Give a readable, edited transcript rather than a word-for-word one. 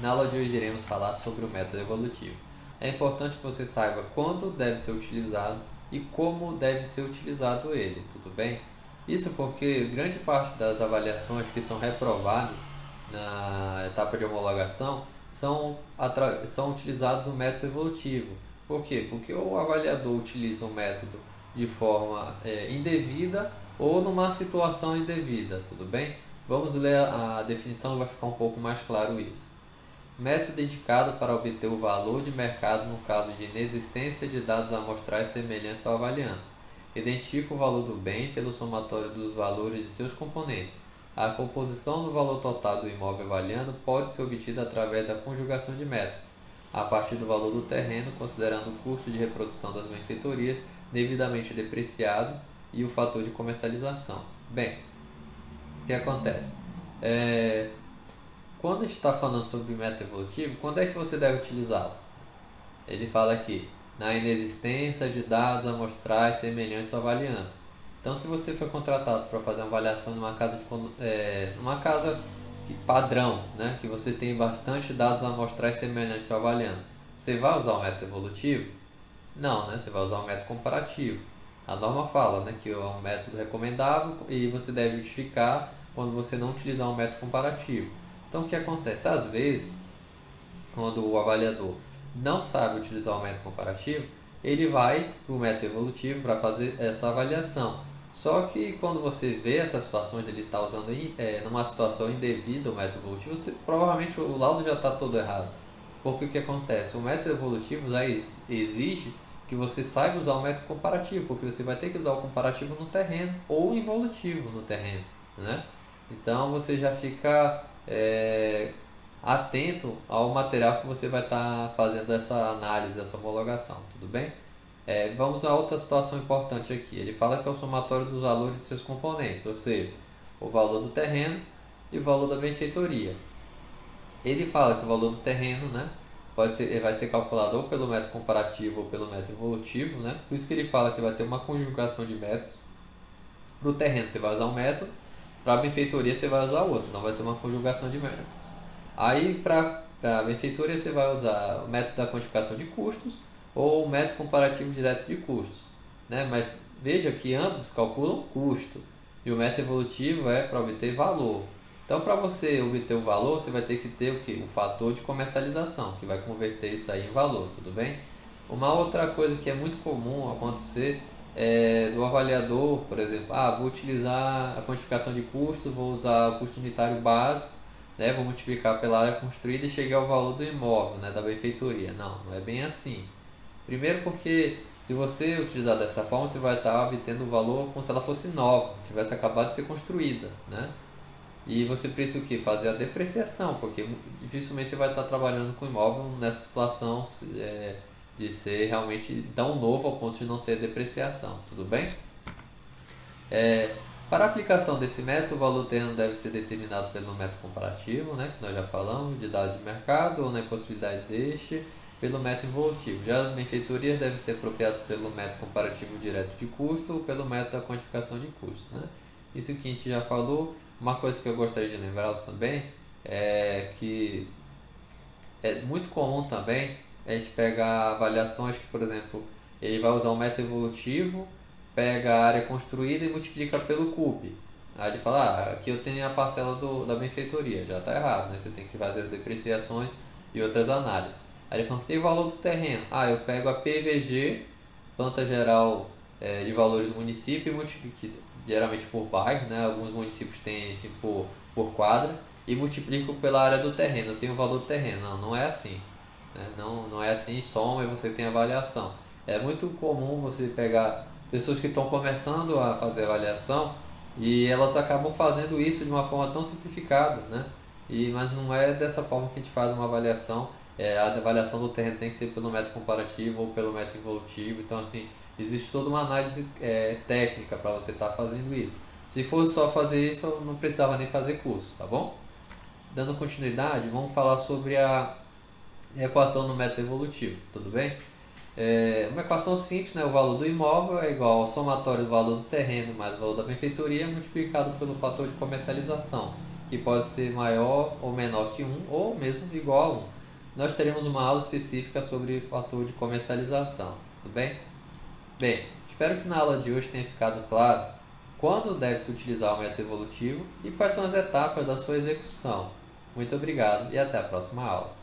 Na aula de hoje iremos falar sobre o método evolutivo. É importante que você saiba quando deve ser utilizado e como deve ser utilizado ele, tudo bem? Isso porque grande parte das avaliações que são reprovadas na etapa de homologação são utilizados o método evolutivo. Por quê? Porque o avaliador utiliza o método de forma indevida ou numa situação indevida, tudo bem? Vamos ler a definição, vai ficar um pouco mais claro isso. Método indicado para obter o valor de mercado no caso de inexistência de dados amostrais semelhantes ao avaliando. Identifica o valor do bem pelo somatório dos valores de seus componentes. A composição do valor total do imóvel avaliando pode ser obtida através da conjugação de métodos, a partir do valor do terreno, considerando o custo de reprodução das benfeitorias devidamente depreciado e o fator de comercialização. Bem, o que acontece? Quando a gente está falando sobre método evolutivo, quando é que você deve utilizá-lo? Ele fala aqui, na inexistência de dados amostrais semelhantes ao avaliando. Então, se você foi contratado para fazer uma avaliação numa casa padrão, né, que você tem bastante dados amostrais semelhantes ao avaliando, você vai usar o método evolutivo? Não, né? Você vai usar o método comparativo. A norma fala, né, que é um método recomendável e você deve justificar quando você não utilizar um método comparativo. Então, o que acontece? Às vezes, quando o avaliador não sabe utilizar o método comparativo, ele vai para o método evolutivo para fazer essa avaliação. Só que quando você vê essa situação de ele estar usando numa situação indevida o método evolutivo, provavelmente o laudo já está todo errado. Porque o que acontece? O método evolutivo já exige que você saiba usar o método comparativo, porque você vai ter que usar o comparativo no terreno ou o involutivo no terreno, né? Então você já fica atento ao material que você vai estar fazendo essa análise, essa homologação, tudo bem? Vamos a outra situação importante aqui. Ele fala que é o somatório dos valores de seus componentes, ou seja, o valor do terreno e o valor da benfeitoria. Ele fala que o valor do terreno, né, vai ser calculado ou pelo método comparativo ou pelo método evolutivo, né? Por isso que ele fala que vai ter uma conjugação de métodos. Para o terreno você vai usar um método, para a benfeitoria você vai usar outro, então vai ter uma conjugação de métodos. Aí para a benfeitoria você vai usar o método da quantificação de custos ou o método comparativo direto de custos, né? Mas veja que ambos calculam custo e o método evolutivo é para obter valor. Então, para você obter o valor, você vai ter que ter o que? O fator de comercialização, que vai converter isso aí em valor, tudo bem? Uma outra coisa que é muito comum acontecer é do avaliador, por exemplo, vou utilizar a quantificação de custos, vou usar o custo unitário básico, né, vou multiplicar pela área construída e chegar ao valor do imóvel, né, da benfeitoria. Não, não é bem assim. Primeiro porque se você utilizar dessa forma, você vai estar obtendo o valor como se ela fosse nova, tivesse acabado de ser construída, né? E você precisa o quê? Fazer a depreciação, porque dificilmente você vai estar trabalhando com imóvel nessa situação de ser realmente tão novo ao ponto de não ter depreciação, tudo bem? Para a aplicação desse método, o valor terreno deve ser determinado pelo método comparativo, né, que nós já falamos, de dado de mercado ou na impossibilidade deste, pelo método evolutivo. Já as benfeitorias devem ser apropriadas pelo método comparativo direto de custo ou pelo método da quantificação de custos, né? Isso que a gente já falou. Uma coisa que eu gostaria de lembrá-los também é que é muito comum também a gente pegar avaliações que, por exemplo, ele vai usar um método evolutivo, pega a área construída e multiplica pelo CUP. Aí ele fala, aqui eu tenho a parcela da benfeitoria, já está errado, né? Você tem que fazer as depreciações e outras análises. Aí ele fala assim, e o valor do terreno? Eu pego a PVG, planta geral de valores do município, e multiplico, geralmente por bairro, né? Alguns municípios têm assim, por quadra, e multiplico pela área do terreno, eu tenho o valor do terreno. Não, não é assim, né? Não é assim, soma e você tem avaliação. É muito comum você pegar pessoas que estão começando a fazer avaliação e elas acabam fazendo isso de uma forma tão simplificada, né? Mas não é dessa forma que a gente faz uma avaliação. A avaliação do terreno tem que ser pelo método comparativo ou pelo método evolutivo. Então, assim, existe toda uma análise técnica para você estar fazendo isso. Se fosse só fazer isso, eu não precisava nem fazer curso, tá bom? Dando continuidade, vamos falar sobre a equação no método evolutivo, tudo bem? Uma equação simples, né? O valor do imóvel é igual ao somatório do valor do terreno mais o valor da benfeitoria multiplicado pelo fator de comercialização, que pode ser maior ou menor que 1, ou mesmo igual a 1. Nós teremos uma aula específica sobre o fator de comercialização, tudo bem? Bem, espero que na aula de hoje tenha ficado claro quando deve-se utilizar o método evolutivo e quais são as etapas da sua execução. Muito obrigado e até a próxima aula.